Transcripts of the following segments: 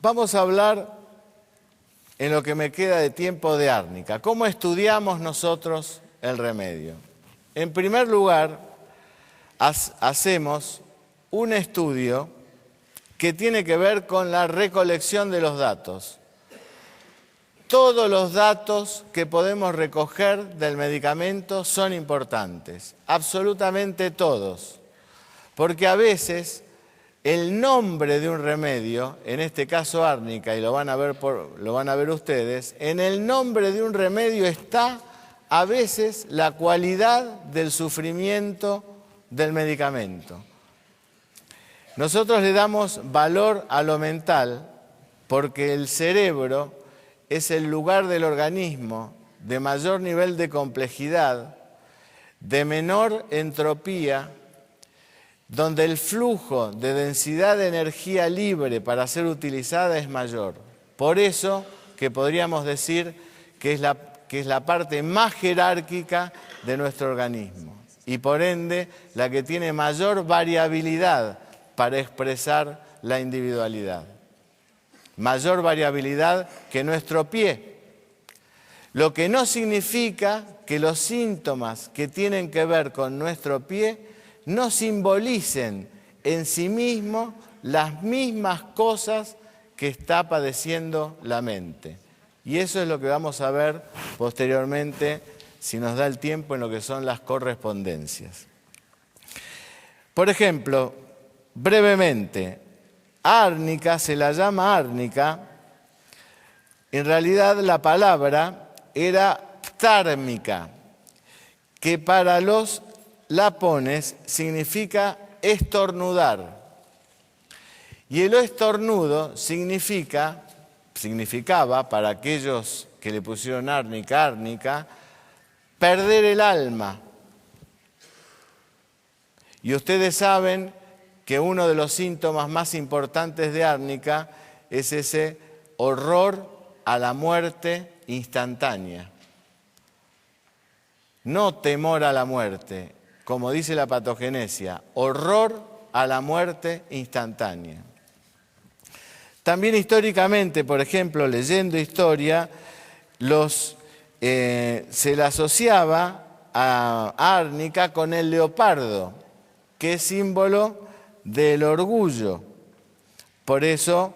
Vamos a hablar, en lo que me queda de tiempo, de árnica. ¿Cómo estudiamos nosotros el remedio? En primer lugar, hacemos un estudio que tiene que ver con la recolección de los datos. Todos los datos que podemos recoger del medicamento son importantes, absolutamente todos, porque a veces el nombre de un remedio, en este caso árnica, y lo van a ver ustedes, en el nombre de un remedio está a veces la cualidad del sufrimiento del medicamento. Nosotros le damos valor a lo mental porque el cerebro es el lugar del organismo de mayor nivel de complejidad, de menor entropía, donde el flujo de densidad de energía libre para ser utilizada es mayor. Por eso que podríamos decir que es la parte más jerárquica de nuestro organismo y por ende la que tiene mayor variabilidad para expresar la individualidad. Mayor variabilidad que nuestro pie. Lo que no significa que los síntomas que tienen que ver con nuestro pie no simbolicen en sí mismos las mismas cosas que está padeciendo la mente. Y eso es lo que vamos a ver posteriormente, si nos da el tiempo, en lo que son las correspondencias. Por ejemplo, brevemente, árnica se la llama árnica. En realidad la palabra era ptármica, que para los lapones significa estornudar. Y el estornudo significaba, para aquellos que le pusieron árnica, perder el alma. Y ustedes saben que uno de los síntomas más importantes de árnica es ese horror a la muerte instantánea. No temor a la muerte, como dice la patogenesia, horror a la muerte instantánea. También históricamente, por ejemplo, leyendo historia, se la asociaba a árnica con el leopardo, que es símbolo del orgullo. Por eso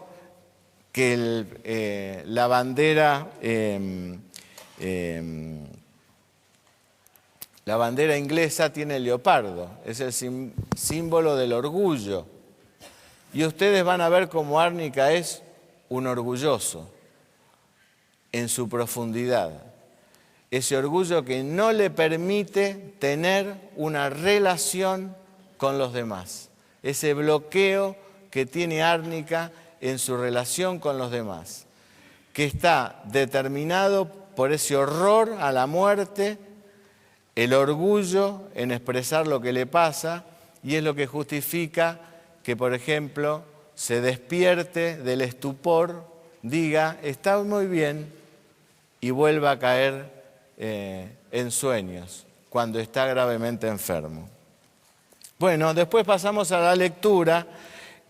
que la bandera inglesa tiene el leopardo, es el símbolo del orgullo. Y ustedes van a ver cómo árnica es un orgulloso en su profundidad. Ese orgullo que no le permite tener una relación con los demás. Ese bloqueo que tiene árnica en su relación con los demás, que está determinado por ese horror a la muerte, el orgullo en expresar lo que le pasa, y es lo que justifica que, por ejemplo, se despierte del estupor, diga, está muy bien, y vuelva a caer en sueños, cuando está gravemente enfermo. Bueno, después pasamos a la lectura,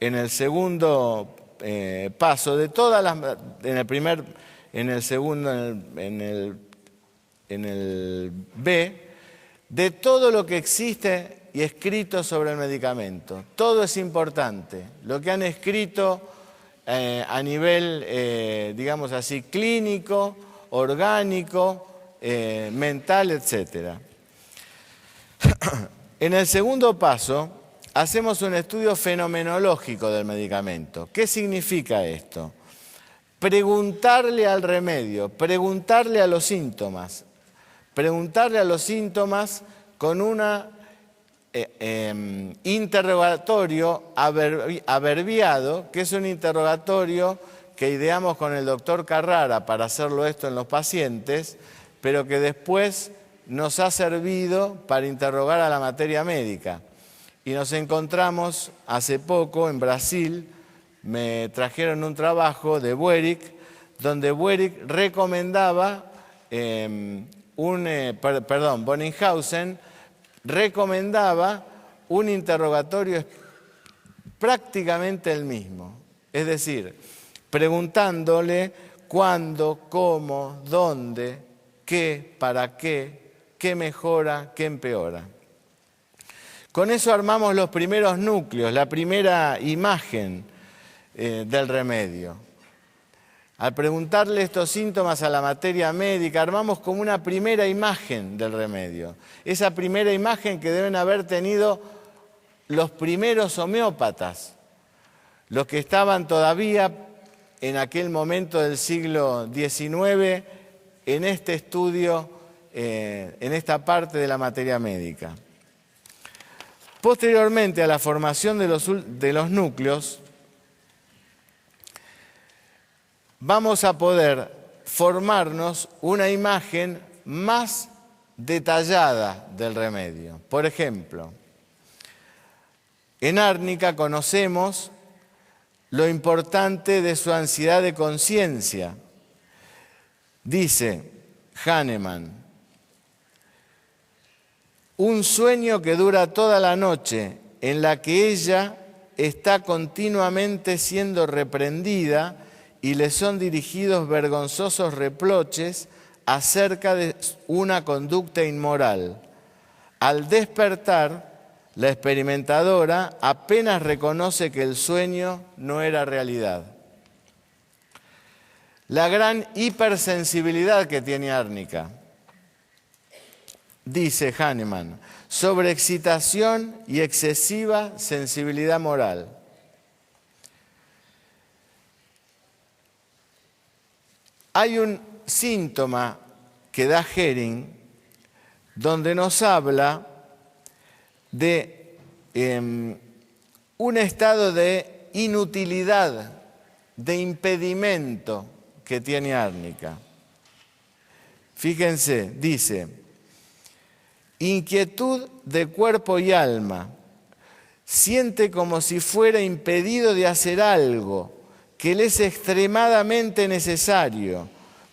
en el segundo paso de todas las, en el B, de todo lo que existe y escrito sobre el medicamento. Todo es importante. Lo que han escrito a nivel, digamos así, clínico, orgánico, mental, etc. En el segundo paso, hacemos un estudio fenomenológico del medicamento. ¿Qué significa esto? Preguntarle al remedio, preguntarle a los síntomas con una interrogatorio abreviado, que es un interrogatorio que ideamos con el doctor Carrara para hacerlo esto en los pacientes, pero que después nos ha servido para interrogar a la materia médica. Y nos encontramos hace poco en Brasil, me trajeron un trabajo de Buerik, donde Buerik recomendaba, Bonninghausen recomendaba un interrogatorio prácticamente el mismo. Es decir, preguntándole cuándo, cómo, dónde, qué, para qué mejora, qué empeora. Con eso armamos los primeros núcleos, la primera imagen del remedio. Al preguntarle estos síntomas a la materia médica, armamos como una primera imagen del remedio. Esa primera imagen que deben haber tenido los primeros homeópatas, los que estaban todavía en aquel momento del siglo XIX en este estudio, en esta parte de la materia médica. Posteriormente a la formación de los núcleos, vamos a poder formarnos una imagen más detallada del remedio. Por ejemplo, en árnica conocemos lo importante de su ansiedad de conciencia. Dice Hahnemann, un sueño que dura toda la noche, en la que ella está continuamente siendo reprendida y le son dirigidos vergonzosos reproches acerca de una conducta inmoral. Al despertar, la experimentadora apenas reconoce que el sueño no era realidad. La gran hipersensibilidad que tiene árnica, dice Hahnemann, sobreexcitación y excesiva sensibilidad moral. Hay un síntoma que da Hering donde nos habla de un estado de inutilidad, de impedimento que tiene árnica. Fíjense, dice, inquietud de cuerpo y alma, siente como si fuera impedido de hacer algo que le es extremadamente necesario,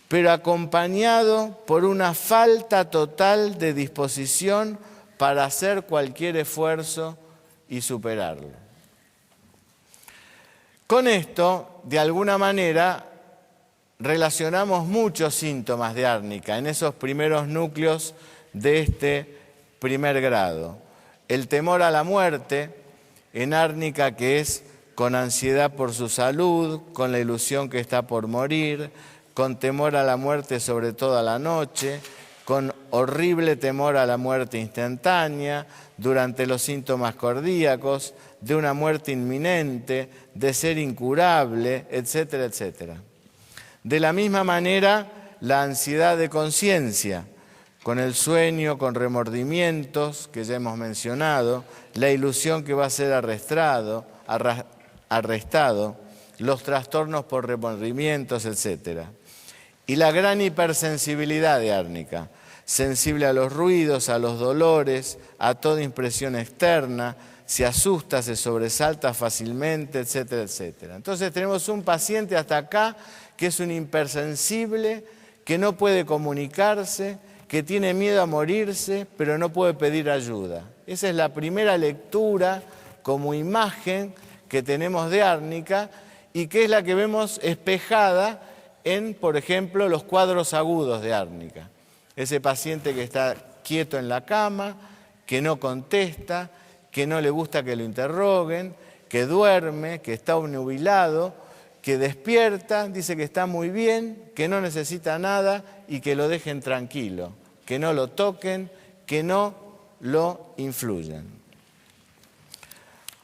pero acompañado por una falta total de disposición para hacer cualquier esfuerzo y superarlo. Con esto, de alguna manera, relacionamos muchos síntomas de árnica en esos primeros núcleos de este primer grado. El temor a la muerte, en árnica, que es con ansiedad por su salud, con la ilusión que está por morir, con temor a la muerte sobre todo a la noche, con horrible temor a la muerte instantánea, durante los síntomas cardíacos, de una muerte inminente, de ser incurable, etcétera, etcétera. De la misma manera, la ansiedad de conciencia, con el sueño, con remordimientos que ya hemos mencionado, la ilusión que va a ser arrestado, los trastornos por remordimientos, etc. Y la gran hipersensibilidad de árnica, sensible a los ruidos, a los dolores, a toda impresión externa, se asusta, se sobresalta fácilmente, etcétera, etcétera. Entonces tenemos un paciente hasta acá que es un hipersensible, que no puede comunicarse, que tiene miedo a morirse, pero no puede pedir ayuda. Esa es la primera lectura como imagen que tenemos de árnica y que es la que vemos espejada en, por ejemplo, los cuadros agudos de árnica. Ese paciente que está quieto en la cama, que no contesta, que no le gusta que lo interroguen, que duerme, que está obnubilado, que despierta, dice que está muy bien, que no necesita nada y que lo dejen tranquilo, que no lo toquen, que no lo influyan.